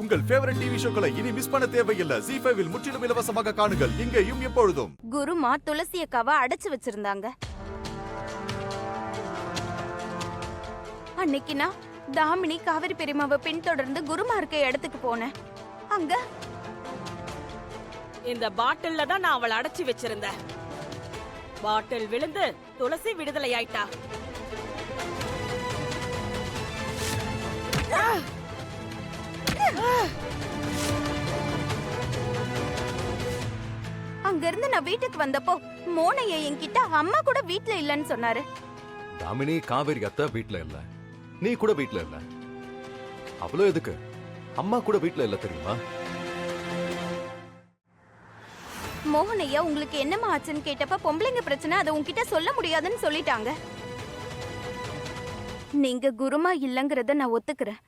உங்கள் favourite TV ஷோக்களை இனி miss பண்ண தேவையில்லை. ZEE5 இல் முற்றிலும் இலவசமாக காணுங்கள். இங்கேயும் எப்பொழுதும். குருமா துளசி அக்காவை அடைச்சு வச்சிருந்தாங்க. அன்னைக்கு நான் தாமினி காவிரி பெரியமாவை பின்தொடர்ந்து குருமா இருக்க இடத்துக்கு போனேன். அங்க இந்த பாட்டில்ல தான் நான் அவளை அடைச்சு வச்சிருந்தேன். பாட்டில் விழுந்து துளசி விடுதலை ஆயிட்டா. அங்க இருந்து நான் வீட்டுக்கு வந்தப்போ மோனைய என்கிட்ட அம்மா கூட வீட்ல இல்லன்னு சொன்னாரு. தாமினி காவேரி அத்தை வீட்ல இல்ல, நீ கூட வீட்ல இல்ல. அவ்வளவு எதுக்கு? அம்மா கூட வீட்ல இல்ல தெரியுமா? மோகனையா உங்களுக்கு என்னமா ஆச்சுன்னு கேட்டப்ப பொம்பளைங்க பிரச்சனை அதை உன்கிட்ட சொல்ல முடியாதுன்னு சொல்லிட்டாங்க. நீங்க குருமா இல்லங்கறத நான் ஒத்துக்கிறேன்.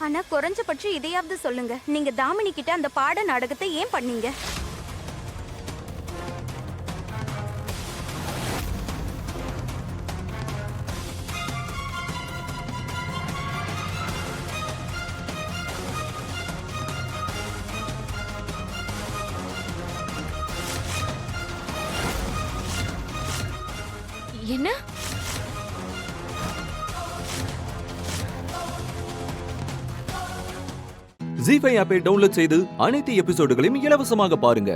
ஆனா குறைஞ்சபட்சம் இதையாவது சொல்லுங்க, நீங்க தாமினி கிட்ட அந்த பாட நாடகத்தை ஏன் பண்ணீங்க? என்ன? ZEE5 ஆப்பை டவுன்லோட் செய்து அனைத்து எபிசோடுகளையும் இலவசமாக பாருங்க.